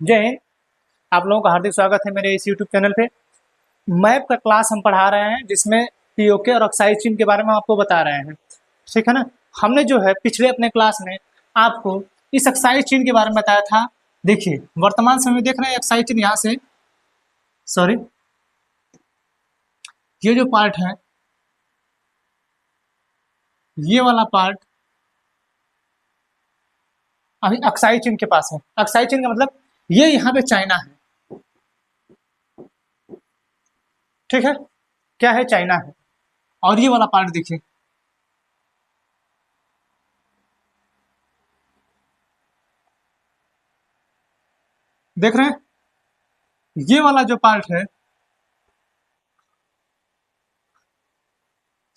जय हिंद। आप लोगों का हार्दिक स्वागत है मेरे इस यूट्यूब चैनल पे। मैप का क्लास हम पढ़ा रहे हैं जिसमें पीओके और अक्साई चिन्ह के बारे में आपको बता रहे हैं, ठीक है ना। हमने जो है पिछले अपने क्लास में आपको इस अक्साई चिन्ह के बारे में बताया था। देखिए वर्तमान समय में देख रहे हैं अक्साई चिन्ह यहाँ से, सॉरी, ये जो पार्ट है, ये वाला पार्ट अभी अक्साई चिन्ह के पास है। अक्साई चिन्ह का मतलब ये यहाँ पे चाइना है, ठीक है, क्या है, चाइना है। और ये वाला पार्ट देखिए, देख रहे हैं, ये वाला जो पार्ट है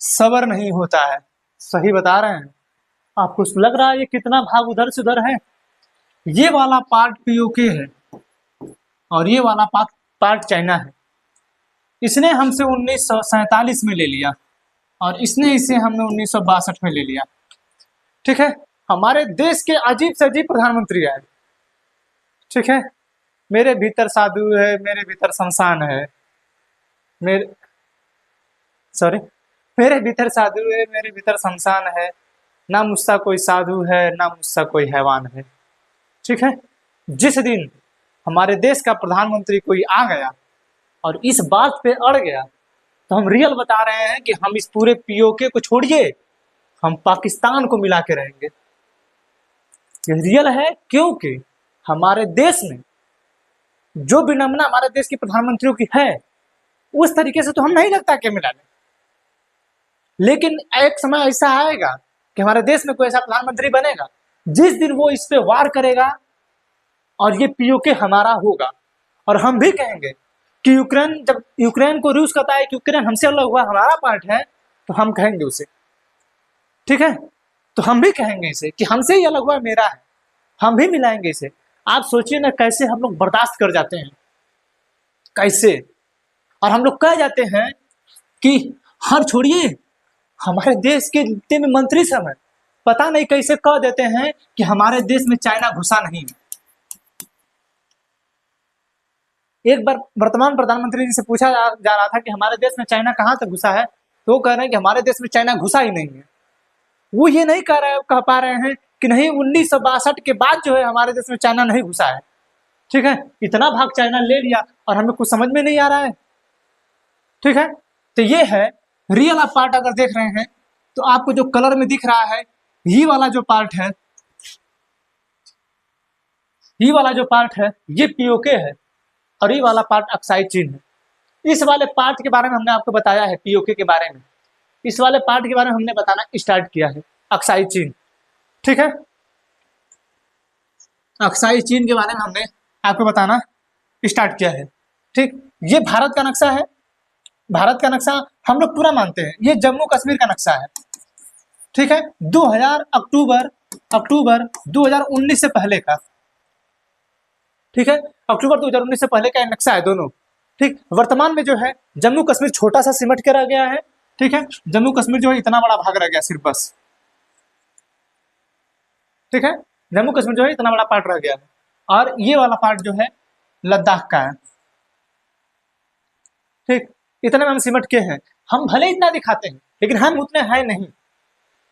सबर नहीं होता है। सही बता रहे हैं आपको, लग रहा है ये कितना भाग उधर से उधर है। ये वाला पार्ट पीओके है और ये वाला पार्ट चाइना है। इसने हमसे 1947 में ले लिया और इसने इसे हमने 1962 में ले लिया, ठीक है। हमारे देश के अजीब से अजीब प्रधानमंत्री आए, ठीक है। मेरे भीतर साधु है, मेरे भीतर शमशान है, मेरे सॉरी मेरे भीतर साधु है, मेरे भीतर शमशान है, ना मुझसा कोई साधु है, ना मुझसा कोई हैवान है, ठीक है। जिस दिन हमारे देश का प्रधानमंत्री कोई आ गया और इस बात पे अड़ गया तो हम रियल बता रहे हैं कि हम इस पूरे पीओके को छोड़िए, हम पाकिस्तान को मिला के रहेंगे। ये रियल है क्योंकि हमारे देश में जो विडंबना हमारे देश के प्रधानमंत्रियों की है उस तरीके से तो हम नहीं लगता कि मिला लें। लेकिन एक समय ऐसा आएगा कि हमारे देश में कोई ऐसा प्रधानमंत्री बनेगा जिस दिन वो इस पे वार करेगा और ये पीओके हमारा होगा। और हम भी कहेंगे कि यूक्रेन, जब यूक्रेन को रूस कहता है कि यूक्रेन हमसे अलग हुआ, हमारा पार्ट है, तो हम कहेंगे उसे, ठीक है। तो हम भी कहेंगे इसे कि हमसे ही अलग हुआ मेरा है, हम भी मिलाएंगे इसे। आप सोचिए ना कैसे हम लोग बर्दाश्त कर जाते हैं, कैसे। और हम लोग कह जाते हैं कि हर छोड़िए, हमारे देश के जितने में मंत्री सब हैं पता नहीं कैसे कह देते हैं कि हमारे देश में चाइना घुसा नहीं। एक बार वर्तमान प्रधानमंत्री जी से पूछा जा रहा था कि हमारे देश में चाइना कहाँ तक घुसा है, तो वो कह रहे हैं कि हमारे देश में चाइना घुसा ही नहीं है। वो ये नहीं कह पा रहे हैं कि नहीं 1962 के बाद जो है हमारे देश में चाइना नहीं घुसा है, ठीक है। इतना भाग चाइना ले लिया और हमें कुछ समझ में नहीं आ रहा है, ठीक है। तो ये है रियल। आप पार्ट अगर देख रहे हैं तो आपको जो कलर में दिख रहा है, ये वाला जो पार्ट है, ये वाला जो पार्ट है ये पीओके है और ये वाला पार्ट अक्साई चिन्ह है। इस वाले पार्ट के बारे में हमने आपको बताया है, पीओके के बारे में, इस वाले पार्ट के बारे में हमने बताना स्टार्ट किया है, अक्साई चिन्ह, ठीक है। अक्साई चिन्ह के बारे में हमने आपको बताना स्टार्ट किया है, ठीक। ये भारत का नक्शा है, भारत का नक्शा हम लोग पूरा मानते हैं। ये जम्मू कश्मीर का नक्शा है, ठीक है। 2000 अक्टूबर 2019 से पहले का, ठीक है। अक्टूबर 2019 से पहले का नक्शा है दोनों, ठीक। वर्तमान में जो है जम्मू कश्मीर छोटा सा सिमट के रह गया है, ठीक है। जम्मू कश्मीर जो है इतना बड़ा भाग रह गया सिर्फ, बस, ठीक है। जम्मू कश्मीर जो है इतना बड़ा पार्ट रह गया है और ये वाला पार्ट जो है लद्दाख का है, ठीक। इतने में हम सिमट के हैं। हम भले इतना दिखाते हैं लेकिन हम उतने हैं नहीं,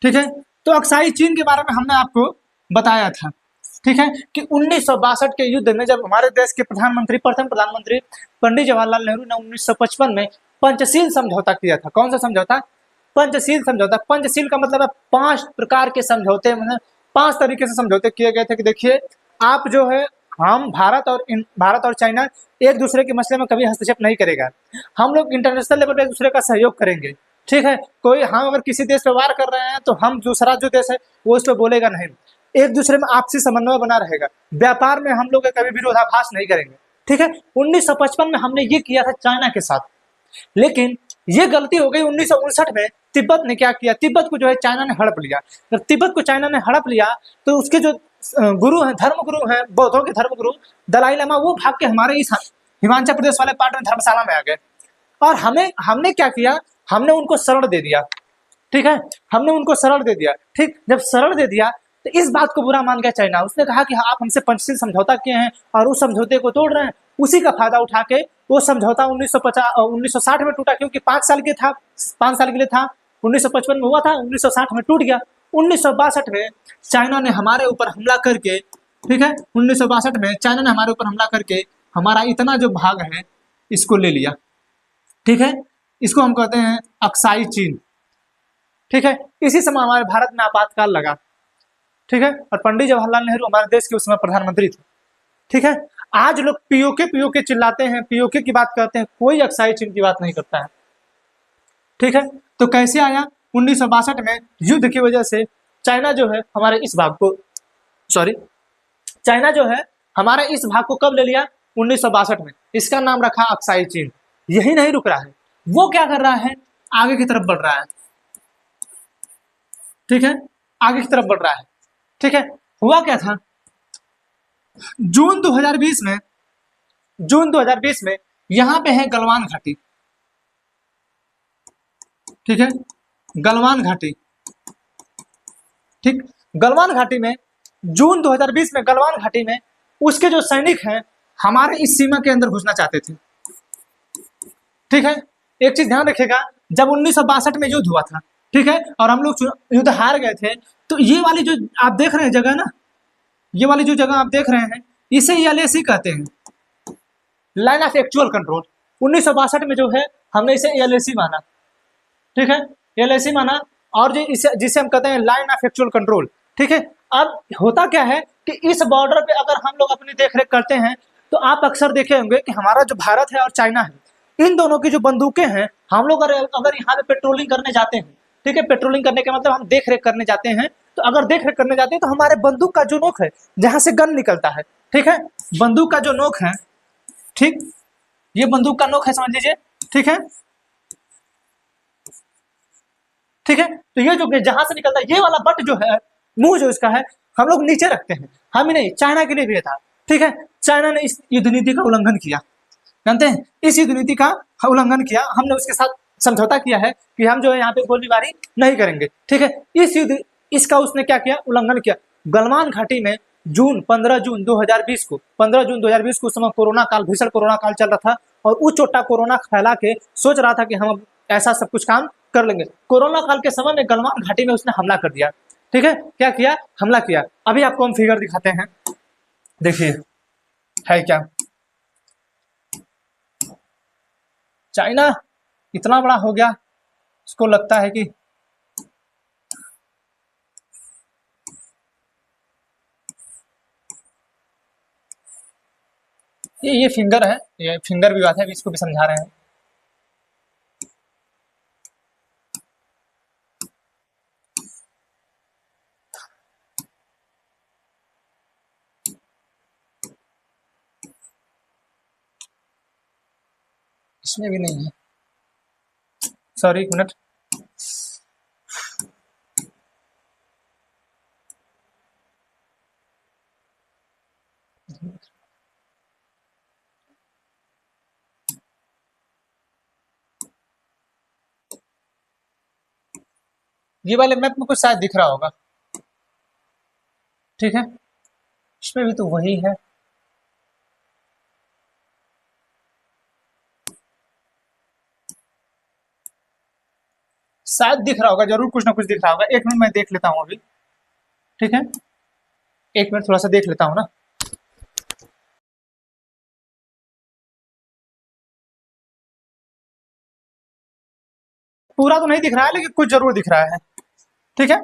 ठीक है। तो अक्साई चिन्ह के बारे में हमने आपको बताया था, ठीक है, कि 1962 के युद्ध में जब हमारे देश के प्रधानमंत्री, प्रथम प्रधानमंत्री पंडित जवाहरलाल नेहरू ने 1955 में पंचशील समझौता किया था। कौन सा समझौता? पंचशील समझौता। पंचशील का मतलब है 5 प्रकार के समझौते, मतलब 5 तरीके से समझौते किए गए थे कि देखिए आप जो है, हम भारत और चाइना एक दूसरे के मसले में कभी हस्तक्षेप नहीं करेगा। हम लोग इंटरनेशनल लेवल पे एक दूसरे का सहयोग करेंगे, ठीक है। कोई हम अगर किसी देश पे वार कर रहे हैं तो हम दूसरा जो देश है वो उस पर बोलेगा नहीं। एक दूसरे में आपसी समन्वय बना रहेगा। व्यापार में हम लोग कभी विरोधाभास नहीं करेंगे, ठीक है। 1955 में हमने ये किया था चाइना के साथ, लेकिन ये गलती हो गई 1959 में। तिब्बत ने क्या किया, तिब्बत को जो है चाइना ने हड़प लिया। जब तिब्बत को चाइना ने हड़प लिया तो उसके जो गुरु हैं, धर्म गुरु हैं, बौद्धों के धर्म गुरु दलाई लामा, वो भाग के हमारे इस हिमाचल प्रदेश वाले पार्ट में धर्मशाला में आ गए और हमने क्या किया, हमने उनको शरण दे दिया, ठीक है। हमने उनको शरण दे दिया, ठीक। जब शरण दे दिया तो इस बात को बुरा मान गया चाइना। उसने कहा कि हाँ, आप हमसे पंचशील समझौता किए हैं और उस समझौते को तोड़ रहे हैं। उसी का फायदा उठा के वो समझौता 1960 में टूटा, क्योंकि 5 साल के था, 5 साल के लिए था। 1955 में हुआ था, 1960 में टूट गया। 1962 में चाइना ने हमारे ऊपर हमला करके, ठीक है, 1962 में चाइना ने हमारे ऊपर हमला करके हमारा इतना जो भाग है इसको ले लिया, ठीक है। इसको हम कहते हैं अक्साई चीन, ठीक है। इसी समय हमारे भारत में आपातकाल लगा, ठीक है, और पंडित जवाहरलाल नेहरू हमारे देश के उस समय प्रधानमंत्री थे, ठीक है। आज लोग पीओके पीओके चिल्लाते हैं, पीओके की बात करते हैं, कोई अक्साई चीन की बात नहीं करता है, ठीक है। तो कैसे आया? 1962 में युद्ध की वजह से चाइना जो है हमारे इस भाग को, सॉरी, चाइना जो है हमारे इस भाग को कब ले लिया? 1962 में। इसका नाम रखा अक्साई चीन। यही नहीं रुक रहा है, वो क्या कर रहा है? आगे की तरफ बढ़ रहा है, ठीक है, आगे की तरफ बढ़ रहा है, ठीक है। हुआ क्या था? जून 2020 में यहां पे है गलवान घाटी, ठीक है, गलवान घाटी, ठीक। गलवान घाटी में जून 2020 में गलवान घाटी में उसके जो सैनिक हैं हमारे इस सीमा के अंदर घुसना चाहते थे, ठीक है। एक चीज ध्यान रखिएगा, जब 1962 में युद्ध हुआ था, ठीक है, और हम लोग युद्ध हार गए थे, तो ये वाली जो आप देख रहे हैं जगह ना, ये वाली जो जगह आप देख रहे हैं, इसे एलएसी कहते हैं, लाइन ऑफ एक्चुअल कंट्रोल। 1962 में जो है हमने इसे एलएसी माना, ठीक है, एलएसी माना, और जो इसे जिसे हम कहते हैं लाइन ऑफ एक्चुअल कंट्रोल, ठीक है। अब होता क्या है कि इस बॉर्डर पे अगर हम लोग अपनी देखरेख करते हैं तो आप अक्सर देखे होंगे कि हमारा जो भारत है और चाइना है, इन दोनों की जो बंदूकें हैं, हम लोग अगर यहाँ पे पेट्रोलिंग करने जाते हैं, ठीक है, पेट्रोलिंग करने का मतलब हम देख रेख करने जाते हैं, तो अगर देख रेख करने जाते हैं तो हमारे बंदूक का जो नोक है, जहां से गन निकलता है, ठीक है, बंदूक का जो नोक है, ठीक, ये बंदूक का नोक है, समझ लीजिए, ठीक है, ठीक है। तो ये जो जहां से निकलता है, ये वाला बट जो है, मुंह जो इसका है, हम लोग नीचे रखते हैं। हम ही नहीं, चाइना के लिए भी था, ठीक है। चाइना ने इस युद्ध नीति का उल्लंघन किया, जानते हैं, इस युद्ध नीति का उल्लंघन किया। हमने उसके साथ समझौता किया है कि हम जो है यहाँ पे गोलीबारी नहीं करेंगे, ठीक है। इस युद्ध इसका उसने क्या किया? उल्लंघन किया। गलवान घाटी में 15 जून 2020 को, 15 जून 2020 को, उस समय कोरोना काल, भीषण कोरोना काल चल रहा था, और उस छोटा कोरोना फैला के सोच रहा था कि हम ऐसा सब कुछ काम कर लेंगे। कोरोना काल के समय में गलवान घाटी में उसने हमला कर दिया, ठीक है। क्या किया? हमला किया। अभी आपको हम फिगर दिखाते हैं, देखिए है क्या। चाइना इतना बड़ा हो गया, उसको लगता है कि ये फिंगर है, ये फिंगर भी बात है, इसको भी समझा रहे हैं। इसमें भी नहीं है, सॉरी, एक मिनट। ये वाले मैप में कुछ शायद दिख रहा होगा, ठीक है, इसमें भी तो वही है। शायद दिख रहा होगा, जरूर कुछ ना कुछ दिख रहा होगा। एक मिनट मैं देख लेता हूँ अभी, ठीक है, एक मिनट थोड़ा सा देख लेता हूँ ना। पूरा तो नहीं दिख रहा है, लेकिन कुछ जरूर दिख रहा है, ठीक है।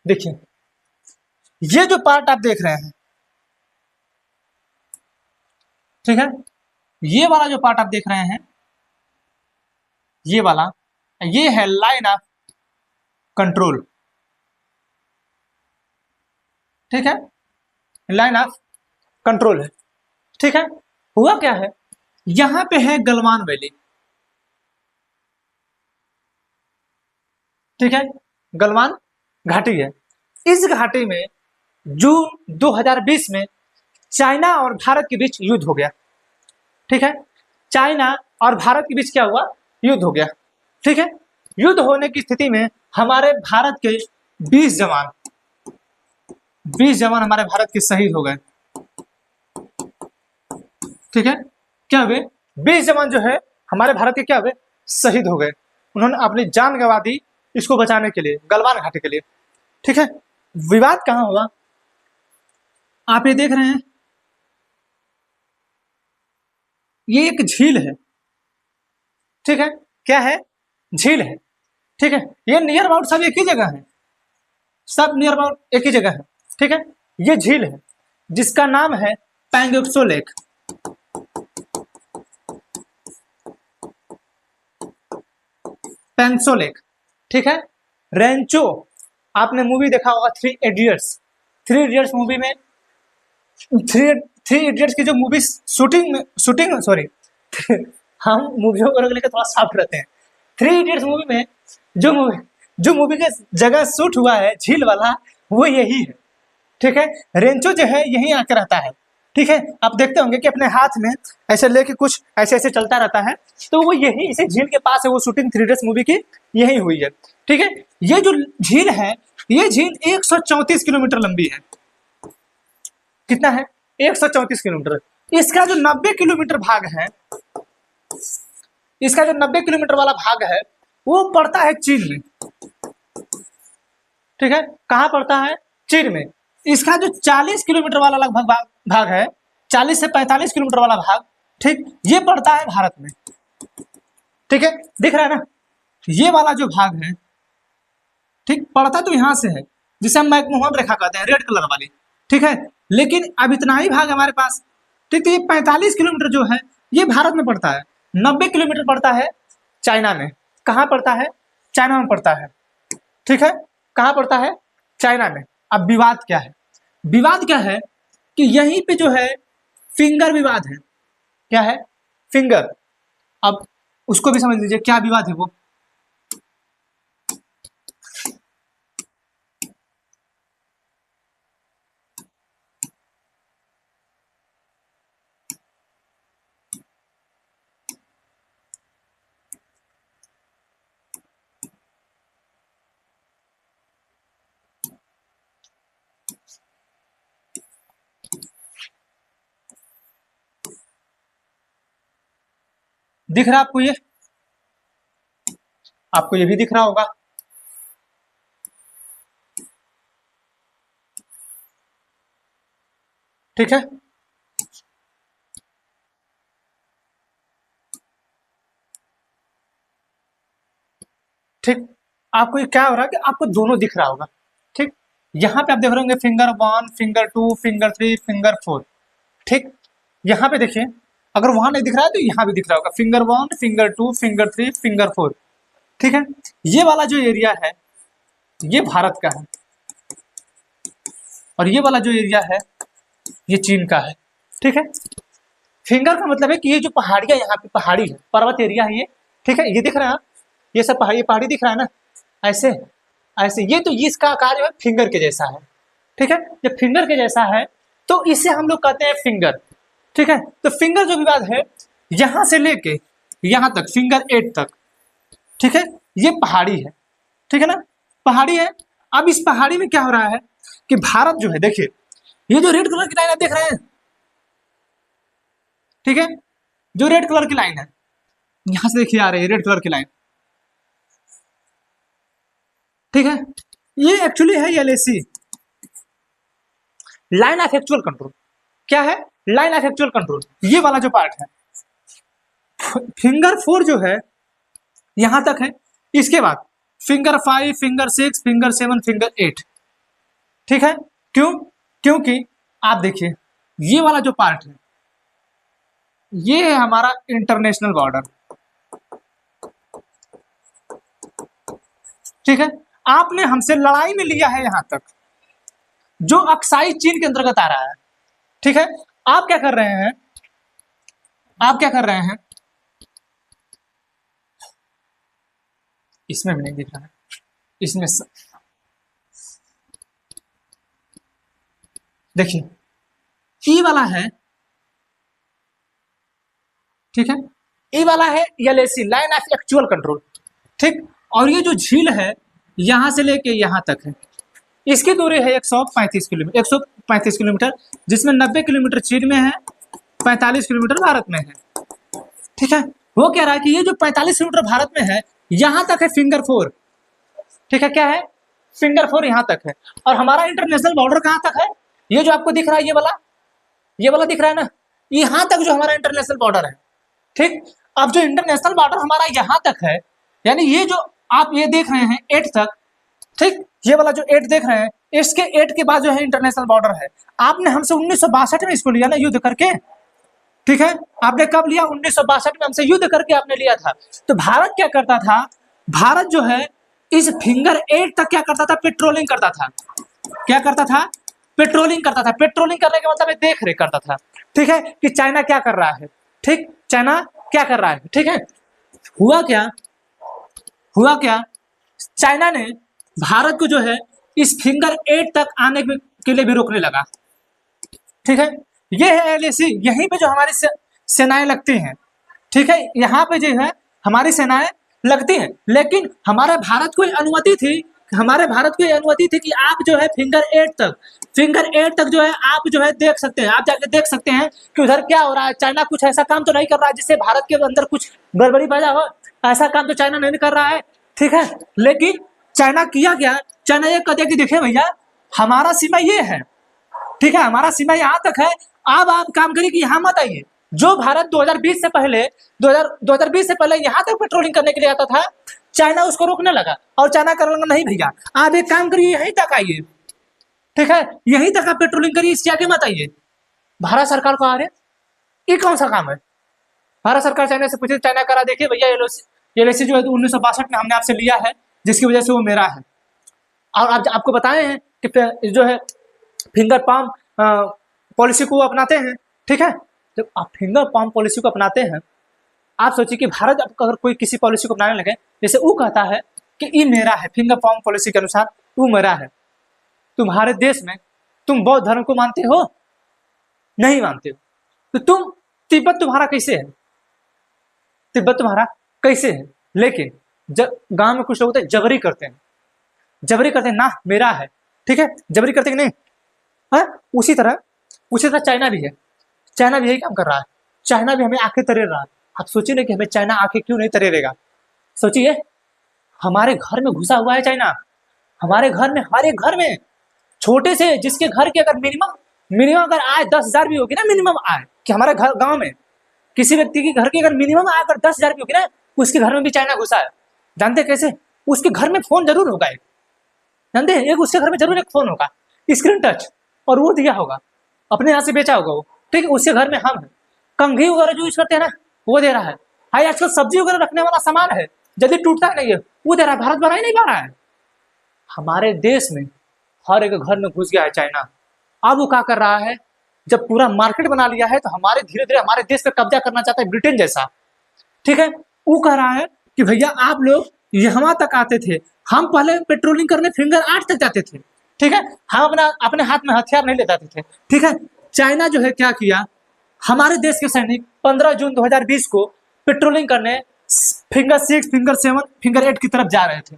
देखिए, ये जो पार्ट आप देख रहे हैं, ठीक है, ये वाला जो पार्ट आप देख रहे हैं, ये वाला, ये है लाइन ऑफ कंट्रोल, ठीक है, लाइन ऑफ कंट्रोल है, ठीक है। हुआ क्या है? यहां पे है गलवान वैली, ठीक है, गलवान घाटी है। इस घाटी में जून 2020 में चाइना और भारत के बीच युद्ध हो गया, ठीक है। चाइना और भारत के बीच क्या हुआ? युद्ध हो गया, ठीक है। युद्ध होने की स्थिति में हमारे भारत के 20 जवान 20 जवान हमारे भारत के शहीद हो गए। ठीक है, क्या हुए? 20 जवान जो है हमारे भारत के क्या हुए? शहीद हो गए। उन्होंने अपनी जान गंवा दी इसको बचाने के लिए, गलवान घाटी के लिए। ठीक है, विवाद कहां हुआ? आप ये देख रहे हैं, ये एक झील है। ठीक है, क्या है? झील है। ठीक है, ये नियर अबाउट सब एक ही जगह है, सब नियर अबाउट एक ही जगह है। ठीक है, ये झील है जिसका नाम है पैंगोक्सो लेक। पेंसो लेक। ठीक है, रेंचो, आपने मूवी देखा होगा three idiots. Three idiots movie में थ्री इडियट्स की जो मूवी शूटिंग सॉरी हम मूवियों को लेकर थोड़ा साफ रहते हैं। थ्री इडियट्स मूवी में जो मूवी के जगह शूट हुआ है झील वाला, वो यही है। ठीक है, रेंचो जो है यहीं आकर रहता है। ठीक है, आप देखते होंगे कि अपने हाथ में ऐसे लेके कुछ ऐसे ऐसे चलता रहता है, तो वो यही इसी झील के पास है। वो शूटिंग थ्री इडियट्स मूवी की यही हुई है। ठीक है, ये जो झील है, ये झील 134 किलोमीटर लंबी है। कितना है? 134 किलोमीटर। इसका जो 90 किलोमीटर भाग है, इसका जो 90 किलोमीटर वाला भाग है वो पड़ता है चीन में। ठीक है, कहां पड़ता है? चीन में। इसका जो 40 किलोमीटर वाला लगभग भाग है, 40 से 45 किलोमीटर वाला भाग, ठीक, ये पड़ता है भारत में। ठीक है, दिख रहा है ना? ये वाला जो भाग है, ठीक, पड़ता तो यहां से है, जिसे हम मैकमोहन रेखा कहते हैं, रेड कलर वाली। ठीक है, लेकिन अब इतना ही भाग हमारे पास। ठीक, तो ये 45 किलोमीटर जो है ये भारत में पड़ता है। 90 किलोमीटर पड़ता है चाइना में। कहाँ पड़ता है? चाइना में पड़ता है। ठीक है, कहाँ पड़ता है? चाइना में। अब विवाद क्या है? विवाद क्या है कि यहीं पे जो है फिंगर विवाद है। क्या है? फिंगर। अब उसको भी समझ लीजिए क्या विवाद है वो। दिख रहा है आपको ये? आपको ये भी दिख रहा होगा। ठीक है, ठीक, आपको ये क्या हो रहा है कि आपको दोनों दिख रहा होगा। ठीक, यहाँ पे आप देख रहे होंगे फिंगर 1, फिंगर 2, फिंगर 3, फिंगर 4। ठीक, यहाँ पे देखिए, अगर वहां नहीं दिख रहा है तो यहाँ भी दिख रहा होगा, फिंगर 1, फिंगर 2, फिंगर 3, फिंगर 4। ठीक है, ये वाला जो एरिया है ये भारत का है, और ये वाला जो एरिया है ये चीन का है। ठीक है, फिंगर का मतलब है कि ये जो पहाड़ियां, यहाँ पे पहाड़ी है, पर्वत एरिया है ये। ठीक है, ये दिख रहा है, ये सब पहाड़ी दिख रहा है ना, ऐसे ऐसे। ये तो इसका आकार जो है फिंगर के जैसा है। ठीक है, जब फिंगर के जैसा है तो इसे हम लोग कहते हैं फिंगर। ठीक है, तो फिंगर जो विवाद है यहां से लेके यहां तक, फिंगर 8 तक, ठीक है, ये पहाड़ी है। ठीक है ना, पहाड़ी है। अब इस पहाड़ी में क्या हो रहा है कि भारत जो है, देखिए ये जो रेड कलर की लाइन आप देख रहे हैं, ठीक है, जो रेड कलर की लाइन है, यहां से देखिए आ रही है रेड कलर की लाइन। ठीक है, ये एक्चुअली है LAC, line of actual control. क्या है? Line of actual control. ये वाला जो पार्ट है, फिंगर 4 जो है यहां तक है। इसके बाद फिंगर 5, फिंगर 6, फिंगर 7, फिंगर 8। ठीक है, क्यों? क्योंकि आप देखिए ये वाला जो पार्ट है ये है हमारा इंटरनेशनल बॉर्डर। ठीक है, आपने हमसे लड़ाई में लिया है यहां तक, जो अक्साई चीन के अंतर्गत आ रहा है। ठीक है, आप क्या कर रहे हैं? आप क्या कर रहे हैं? इसमें भी नहीं दिख रहा है, इसमें देखिए ई वाला है। ठीक है, ई वाला है LAC, line of actual control. ठीक, और ये जो झील है यहाँ से लेके यहाँ तक है, इसकी दूरी है 135 किलोमीटर, जिसमें 90 किलोमीटर चीन में है, 45 किलोमीटर भारत में है। ठीक है, वो कह रहा है कि ये जो 45 किलोमीटर भारत में है यहाँ तक है फिंगर 4। ठीक है, क्या है? फिंगर 4 यहाँ तक है। और हमारा इंटरनेशनल बॉर्डर कहाँ तक है? ये जो आपको दिख रहा है, ये वाला दिख रहा है ना, यहाँ तक जो हमारा इंटरनेशनल बॉर्डर है। ठीक, अब जो इंटरनेशनल बॉर्डर हमारा यहाँ तक है, यानी ये जो आप ये देख रहे हैं 8 तक, ठीक, ये वाला जो 8 देख रहे हैं, इसके 8 के बाद जो है इंटरनेशनल बॉर्डर है। आपने हमसे 1962 में इसको लिया ना, युद्ध करके। ठीक है, आपने कब लिया? 1962 में हमसे युद्ध करके आपने लिया था। तो भारत क्या करता था? भारत जो है इस फिंगर 8 तक क्या करता था? पेट्रोलिंग करता था। क्या करता था? पेट्रोलिंग करता था। पेट्रोलिंग करने का मतलब देख रेख करता था। ठीक है, कि चाइना क्या कर रहा है। ठीक, चाइना क्या कर रहा है। ठीक है, हुआ क्या, चाइना ने भारत को जो है इस फिंगर 8 तक आने के लिए भी रोकने लगा। ठीक है, ये है LAC, यहीं पे जो हमारी सेनाएं लगती हैं। ठीक है, यहाँ पे जो है हमारी सेनाएं लगती हैं, लेकिन हमारे भारत को अनुमति थी कि आप जो है फिंगर 8 तक जो है आप जो है देख सकते हैं, आप जाके देख सकते हैं कि उधर क्या हो रहा है। चाइना कुछ ऐसा काम तो नहीं कर रहा है जिससे भारत के अंदर कुछ गड़बड़ी पैदा हो, ऐसा काम तो चाइना नहीं कर रहा है। ठीक है, लेकिन चाइना किया क्या? चाइना ये कहते कि देखिए भैया, हमारा सीमा ये है। ठीक है, हमारा सीमा यहाँ तक है, अब आप काम करिए कि यहाँ मत आइए। जो भारत 2020 से पहले यहाँ तक पेट्रोलिंग करने के लिए आता था, चाइना उसको रोकने लगा। और चाइना कर लगा नहीं भैया, आप एक काम करिए, यहीं तक आइए। ठीक है, यहीं तक आप पेट्रोलिंग करिए, इससे आगे मत आइए। भारत सरकार को आ रहे, ये कौन सा काम है? भारत सरकार चाइना से पूछे, चाइना करा, देखिए भैया LAC जो है 1962 में हमने आपसे लिया है, जिसकी वजह से वो मेरा है। और आपको बताए हैं कि जो है फिंगर पाम पॉलिसी को अपनाते हैं। ठीक है, जब आप फिंगर पाम पॉलिसी को अपनाते हैं, आप सोचिए कि भारत अगर कोई किसी पॉलिसी को अपनाने लगे, जैसे वो कहता है कि ये मेरा है, फिंगर पाम पॉलिसी के अनुसार वो मेरा है। तुम्हारे देश में तुम बौद्ध धर्म को मानते हो? नहीं मानते हो, तो तिब्बत तुम्हारा कैसे है? लेकिन जब गांव में कुछ लोग होते हैं जबरी करते हैं ना, मेरा है। ठीक है, जबरी करते कि नहीं है? उसी तरह चाइना भी है। चाइना भी यही काम कर रहा है। चाइना भी हमें आंखें तरेर रहा है। आप सोचिए ना कि हमें चाइना आंखें क्यों नहीं तरेरेगा। सोचिए, हमारे घर में घुसा हुआ है चाइना, हमारे घर में छोटे से, जिसके घर के अगर मिनिमम अगर आय 10,000 भी होगी ना, मिनिमम आय, कि हमारे घर गांव में किसी व्यक्ति की घर की अगर मिनिमम आय अगर 10,000 भी होगी ना, उसके घर में भी चाइना घुसा है। जानते कैसे? उसके घर में फोन जरूर होगा, जानते हैं, एक उसके घर में जरूर एक फोन होगा, स्क्रीन टच, और वो दिया होगा, अपने यहाँ से बेचा होगा वो। ठीक है, उसके घर में हम है, कंघी वगैरह जो यूज करते हैं ना, वो दे रहा है। हाई आजकल सब्जी वगैरह रखने वाला सामान है, जल्दी टूटता नहीं है, वो दे रहा है। भारत बना ही नहीं पा रहा है। हमारे देश में हर एक घर में घुस गया है चाइना। अब वो क्या कर रहा है, जब पूरा मार्केट बना लिया है, तो हमारे धीरे धीरे हमारे देश पे कब्जा करना चाहता है, ब्रिटेन जैसा। ठीक है, वो कह रहा है कि भैया आप लोग यहाँ तक आते थे, हम पहले पेट्रोलिंग करने फिंगर 8 तक जाते थे। ठीक है, हम अपने हाथ में हथियार नहीं ले जाते थे। ठीक है, चाइना जो है क्या किया, हमारे देश के सैनिक 15 जून 2020 को पेट्रोलिंग करने फिंगर 6, फिंगर 7, फिंगर 8 की तरफ जा रहे थे।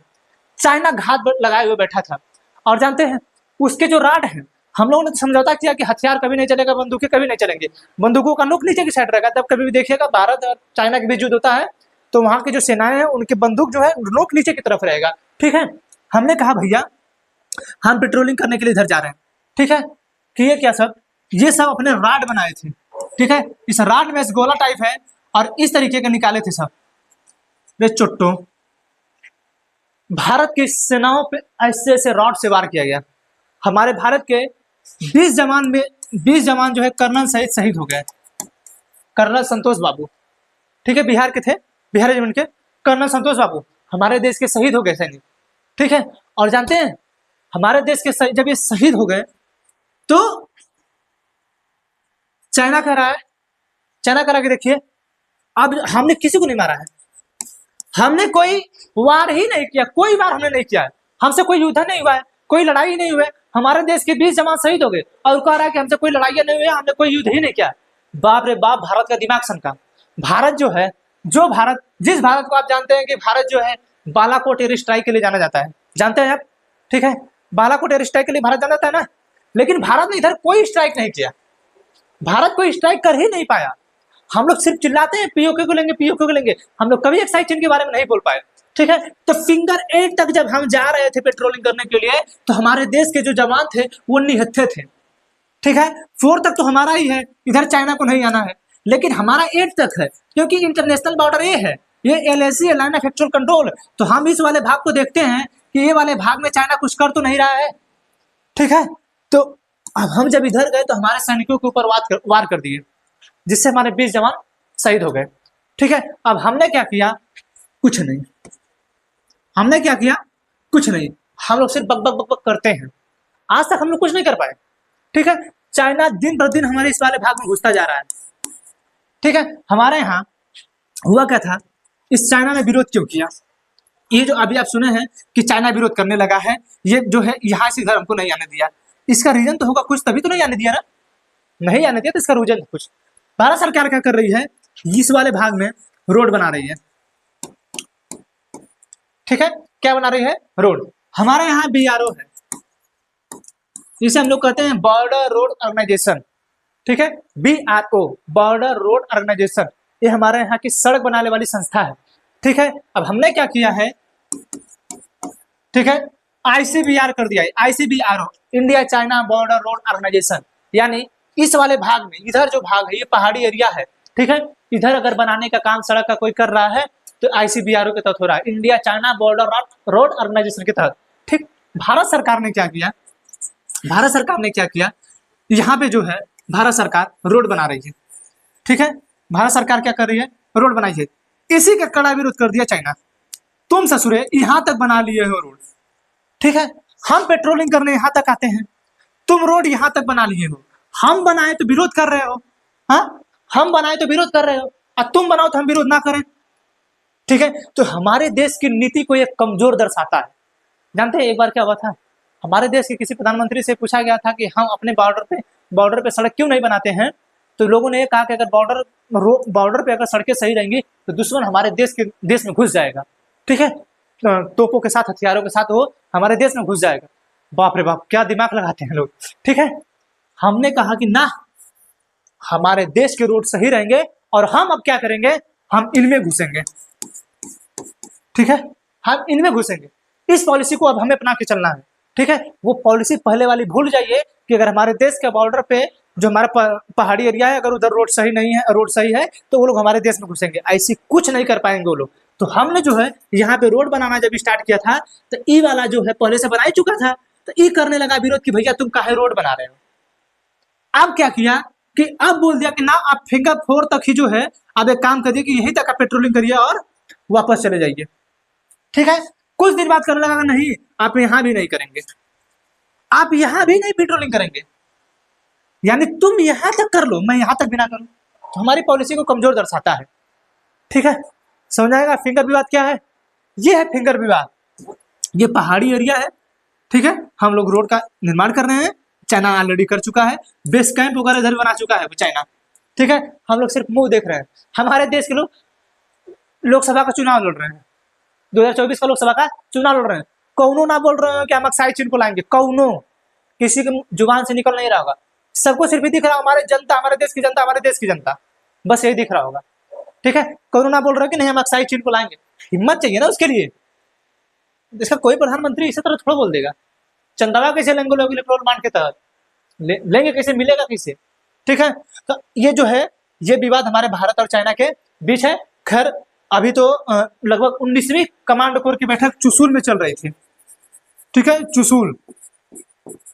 चाइना घात लगाए हुए बैठा था। और जानते हैं, उसके जो राड है, हम लोगों ने तो समझौता किया कि हथियार कभी नहीं चलेगा, बंदूकें कभी नहीं चलेंगे, बंदूकों का नोक नीचे की साइड रहेगा। तब कभी भी देखिएगा भारत और चाइना के बीच युद्ध होता है, तो वहां की जो सेनाएं हैं, उनके बंदूक जो है नोक नीचे की तरफ रहेगा। ठीक है, हमने कहा भैया हम पेट्रोलिंग करने के लिए इधर जा रहे हैं। ठीक है, कि ये सब अपने राड बनाए थे। ठीक है, इस राड में गोला टाइप है, और इस तरीके के निकाले थे सब। रे चुट्टो, भारत की सेनाओं पे ऐसे ऐसे रॉड से वार किया गया। हमारे भारत के 20 जवान जो है कर्नल सहित शहीद हो गए। कर्नल संतोष बाबू, ठीक है, बिहार के थे, बिहार रेजिमेंट के कर्नल संतोष बाबू हमारे देश के शहीद हो गए सैनिक। ठीक है, और जानते हैं हमारे देश के जब ये शहीद हो गए, तो चाइना कह रहा कि देखिए, अब हमने किसी को नहीं मारा है, हमने कोई वार ही नहीं किया, कोई वार हमने नहीं किया है, हमसे कोई युद्ध नहीं हुआ है, कोई लड़ाई नहीं हुई है, हमारे देश के 20 जवान शहीद हो गए, और कह रहा है कि हमसे कोई लड़ाई नहीं हुई है, हमने कोई युद्ध ही नहीं किया। बाप रे बाप, भारत का दिमाग सनका। भारत जो है, जिस भारत को आप जानते हैं कि भारत जो है बालाकोट एयर स्ट्राइक के लिए जाना जाता है, जानते हैं आप, ठीक है। बालाकोट एयर स्ट्राइक के लिए भारत जाना जाता है ना, लेकिन भारत ने इधर कोई स्ट्राइक नहीं किया, भारत कोई स्ट्राइक कर ही नहीं पाया। हम लोग सिर्फ चिल्लाते हैं पीओके को लेंगे, पीओके को लेंगे, हम लोग कभी एक्साइड चीन के बारे में नहीं बोल पाए, ठीक है। तो फिंगर 8 तक जब हम जा रहे थे पेट्रोलिंग करने के लिए, तो हमारे देश के जो जवान थे वो निहत्थे थे, ठीक है। 4 तक तो हमारा ही है, इधर चाइना को नहीं आना है, लेकिन हमारा 8 तक है, क्योंकि इंटरनेशनल बॉर्डर ये है, ये LAC line of actual control. तो हम इस वाले भाग को देखते हैं कि ये वाले भाग में चाइना कुछ कर तो नहीं रहा है, ठीक है। तो अब हम जब इधर गए तो हमारे सैनिकों के ऊपर वार कर दिए, जिससे हमारे 20 जवान शहीद हो गए, ठीक है। अब हमने क्या किया, कुछ नहीं, हमने क्या किया, कुछ नहीं, हम लोग सिर्फ बक बक बक बक करते हैं, आज तक हम लोग कुछ नहीं कर पाए, ठीक है। चाइना दिन पर दिन हमारे इस वाले भाग में घुसता जा रहा है, ठीक है। हमारे यहाँ हुआ क्या था, इस चाइना ने विरोध क्यों किया, ये जो अभी आप सुने हैं कि चाइना विरोध करने लगा है, ये जो है यहाँ से इधर हमको नहीं आने दिया, इसका रीजन तो होगा कुछ, तभी तो नहीं आने दिया ना, नहीं आने दिया तो इसका रीजन कुछ। भारत सरकार क्या कर रही है, इस वाले भाग में रोड बना रही है, ठीक है। क्या बना रही है, रोड। हमारे यहाँ BRO है, जिसे हम लोग कहते हैं बॉर्डर रोड ऑर्गेनाइजेशन, ठीक है। BRO बॉर्डर रोड ऑर्गेनाइजेशन, ये हमारे यहाँ की सड़क बनाने वाली संस्था है, ठीक है। अब हमने क्या किया है, ठीक है, ICBR कर दिया है, ICBRO India China border road organisation, यानी इस वाले भाग में, इधर जो भाग है ये पहाड़ी एरिया है, ठीक है। इधर अगर बनाने का काम सड़क का कोई कर रहा है तो ICBRO के तहत हो रहा है, India China border road organisation के तहत, ठीक। भारत सरकार ने क्या किया, भारत सरकार ने क्या किया, यहाँ पे जो है भारत सरकार रोड बना रही है, ठीक है। भारत सरकार क्या कर रही है, रोड बनाई है, इसी का कड़ा विरोध कर दिया चाइना, तुम ससुरे यहाँ तक बना लिए हो रोड, ठीक है। हम पेट्रोलिंग करने यहाँ तक आते हैं, तुम रोड यहाँ तक बना लिए हो, हम बनाए तो विरोध कर रहे हो, हाँ, हम बनाए तो विरोध कर रहे हो, और तुम बनाओ तो हम विरोध ना करें, ठीक है। तो हमारे देश की नीति को एक कमजोर दर्शाता है। जानते हैं एक बार क्या हुआ था, हमारे देश के किसी प्रधानमंत्री से पूछा गया था कि हम अपने बॉर्डर पे सड़क क्यों नहीं बनाते हैं, तो लोगों ने कहा कि अगर बॉर्डर पे अगर सड़कें सही रहेंगी तो दुश्मन हमारे देश में घुस जाएगा, ठीक है। तोपों के साथ, हथियारों के साथ वो हमारे देश में घुस जाएगा। बाप रे बाप, क्या दिमाग लगाते हैं लोग, ठीक है। हमने कहा कि ना, हमारे देश के रोड सही रहेंगे और हम अब क्या करेंगे, हम इनमें घुसेंगे, ठीक है, हम इनमें घुसेंगे। इस पॉलिसी को अब हमें अपना के चलना है, ठीक है। वो पॉलिसी पहले वाली भूल जाइए कि अगर हमारे देश के बॉर्डर पे जो हमारा पहाड़ी एरिया है, अगर उधर रोड सही नहीं है, रोड सही है, तो वो लोग हमारे देश में घुसेंगे, ऐसी कुछ नहीं कर पाएंगे वो लोग। तो हमने जो है यहाँ पे रोड बनाना जब स्टार्ट किया था, तो ई वाला जो है पहले से बना ही चुका था, तो ई करने लगा विरोध कि भैया तुम काहे रोड बना रहे हो। अब क्या किया कि अब बोल दिया कि ना, आप फिंगर 4 तक ही जो है, आप एक काम करिए कि यहीं तक आप पेट्रोलिंग करिए और वापस चले जाइए, ठीक है। कुछ दिन बाद करने लगा नहीं, आप यहाँ भी नहीं करेंगे, आप यहाँ भी नहीं पेट्रोलिंग करेंगे, यानी तुम यहाँ तक कर लो, मैं यहाँ तक भी ना करूँ, तो हमारी पॉलिसी को कमजोर दर्शाता है, ठीक है। समझ आएगा फिंगर विवाद क्या है, ये है फिंगर विवाद। ये पहाड़ी एरिया है, ठीक है, हम लोग रोड का निर्माण कर रहे हैं, चाइना ऑलरेडी कर चुका है, बेस कैंप वगैरह इधर बना चुका है चाइना, ठीक है। हम लोग सिर्फ मुंह देख रहे हैं। हमारे देश के लोग लोकसभा का चुनाव लड़ रहे हैं, 2024 का लोकसभा का चुनाव लड़ रहे हैं, कौनो ना बोल रहे हो कि हम अक्साई चीन को लाएंगे, कौनो किसी के जुबान से निकल नहीं रहा होगा, सबको सिर्फ दिख रहा, हमारे जनता, हमारे देश की जनता, हमारे देश की जनता, बस यही दिख रहा होगा, ठीक है। कौनो ना बोल रहे कि नहीं हम अक्साई चीन को लाएंगे, हिम्मत चाहिए ना उसके लिए। इसका कोई प्रधानमंत्री इसी तरह थोड़ा बोल देगा, चंदावा कैसे लेंगे लोग इलेक्ट्रोल बांड के तहत, लेंगे कैसे, मिलेगा कैसे, ठीक है। तो ये जो है, ये विवाद हमारे भारत और चाइना के बीच है। खैर अभी तो लगभग 19वीं कमांड कोर की बैठक चुशूल में चल रही थी, ठीक है, चुशूल,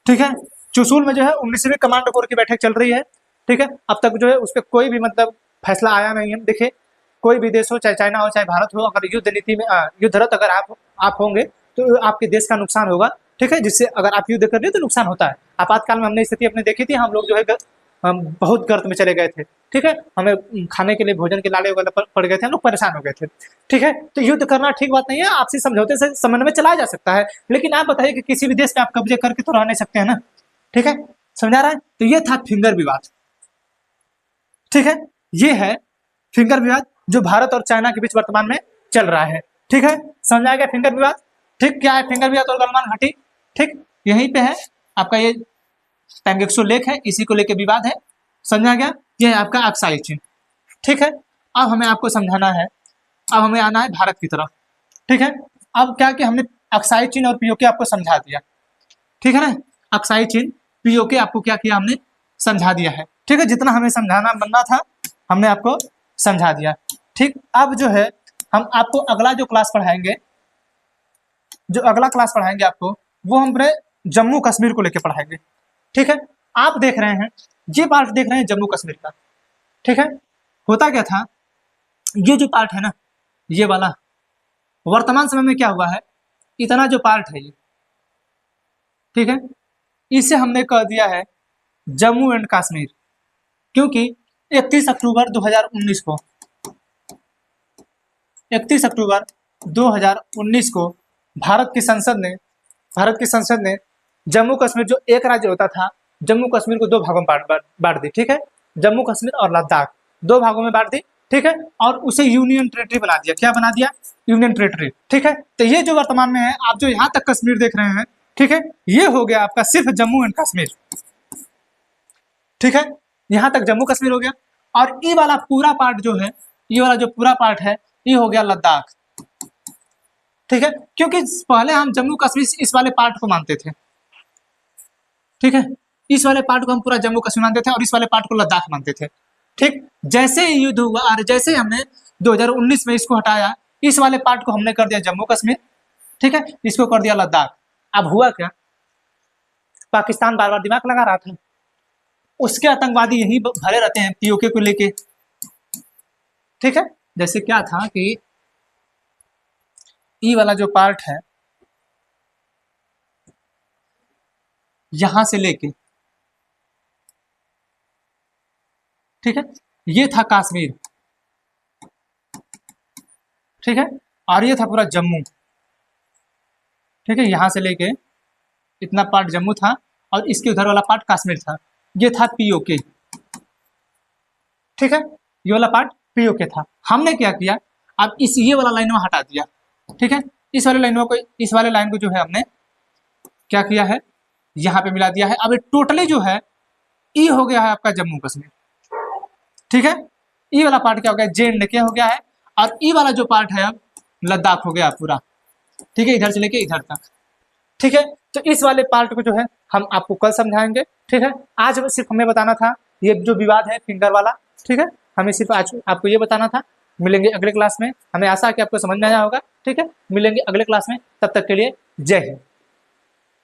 ठीक है, चुशूल में जो है 19वीं कमांड कोर की बैठक चल रही है, ठीक है। अब तक जो है उस पर कोई भी मतलब फैसला आया नहीं है। देखिए, कोई भी देश हो, चाहे चाइना हो चाहे भारत हो, अगर युद्ध नीति में युद्धरत अगर आप होंगे तो आपके देश का नुकसान होगा, ठीक है। जिससे अगर आप युद्ध कर रहे हो तो नुकसान होता है। आपातकाल में हमने स्थिति अपने देखी थी, हम लोग जो है हम बहुत गर्त में चले गए थे, ठीक है, हमें खाने के लिए भोजन के लाले वगैरह पड़ गए थे, हम लोग परेशान हो गए थे, ठीक है। तो युद्ध करना ठीक बात नहीं है, आपसी समझौते से समन्वय चलाया जा सकता है, लेकिन आप बताइए कि किसी भी देश पे आप कब्जे करके तो रह नहीं सकते हैं ना, ठीक है, समझा रहा है। तो ये था फिंगर विवाद, ठीक है, ये है फिंगर विवाद जो भारत और चाइना के बीच वर्तमान में चल रहा है, ठीक है, समझ आ गया फिंगर विवाद। ठीक, क्या है फिंगर विवाद और गलवान घाटी? ठीक, यहीं पे है आपका ये पेंगेक्सो लेक है, इसी को लेके विवाद है। समझा गया? ये है आपका अक्साई चीन। ठीक है, अब हमें आपको समझाना है, अब हमें आना है भारत की तरफ। ठीक है, अब क्या कि हमने अक्साई चीन और पीओके आपको समझा दिया। ठीक है ना, अक्साई चीन पीओके आपको क्या किया, हमने समझा दिया है। ठीक है, जितना हमें समझाना बनना था हमने आपको समझा दिया। ठीक, अब जो है हम आपको अगला जो क्लास पढ़ाएंगे, जो अगला क्लास पढ़ाएंगे आपको, वो हम अपने जम्मू कश्मीर को लेकर पढ़ाएंगे। ठीक है, आप देख रहे हैं, ये पार्ट देख रहे हैं जम्मू कश्मीर का। ठीक है, होता क्या था, ये जो पार्ट है ना, ये वाला वर्तमान समय में क्या हुआ है, इतना जो पार्ट है ये, ठीक है, इसे हमने कह दिया है जम्मू एंड कश्मीर, क्योंकि 31 अक्टूबर 2019 को 31 अक्टूबर 2019 को भारत की संसद ने जम्मू कश्मीर जो एक राज्य होता था, जम्मू कश्मीर को दो भागों में बांट दी। ठीक है, जम्मू कश्मीर और लद्दाख दो भागों में बांट दी। ठीक है, और उसे यूनियन टेरिटरी बना दिया। क्या बना दिया? Union territory. ठीक है, तो ये जो वर्तमान में है, आप जो यहाँ तक कश्मीर देख रहे हैं, ठीक है, ये हो गया आपका सिर्फ जम्मू एंड कश्मीर। ठीक है, यहाँ तक जम्मू कश्मीर हो गया, और ये वाला पूरा पार्ट जो है, ये वाला जो पूरा पार्ट है, ये हो गया लद्दाख। ठीक है, क्योंकि पहले हम जम्मू कश्मीर इस वाले पार्ट को मानते थे। ठीक है, इस वाले पार्ट को हम पूरा जम्मू कश्मीर मानते थे और इस वाले पार्ट को लद्दाख मानते थे। ठीक, जैसे ही युद्ध हुआ और जैसे हमने 2019 में इसको हटाया, इस वाले पार्ट को हमने कर दिया जम्मू कश्मीर। ठीक है, इसको कर दिया लद्दाख। अब हुआ क्या, पाकिस्तान बार बार दिमाग लगा रहा था, उसके आतंकवादी यही भरे रहते हैं पीओके को लेके। ठीक है, जैसे क्या था कि ई वाला जो पार्ट है, यहां से लेके, ठीक है, ये था कश्मीर। ठीक है, और ये था पूरा जम्मू। ठीक है, यहां से लेके इतना पार्ट जम्मू था और इसके उधर वाला पार्ट कश्मीर था। ये था पीओके। ठीक है, ये वाला पार्ट पीओके था। हमने क्या किया, अब ये वाला लाइन में हटा दिया। ठीक है, इस वाले लाइन को जो है हमने क्या किया है, यहाँ पे मिला दिया है। अब टोटली जो है ई हो गया है आपका जम्मू कश्मीर। ठीक है, ई वाला पार्ट क्या हो गया, जे.एंड.के हो गया है, और ई वाला जो पार्ट है अब लद्दाख हो गया पूरा। ठीक है, इधर से लेके इधर तक। ठीक है, तो इस वाले पार्ट को जो है हम आपको कल समझाएंगे। ठीक है, आज सिर्फ हमें बताना था ये जो विवाद है फिंगर वाला। ठीक है, हमें सिर्फ आज आपको ये बताना था। मिलेंगे अगले क्लास में, हमें आशा है कि आपको समझ में आया होगा। ठीक है, मिलेंगे अगले क्लास में, तब तक के लिए जय हिंद।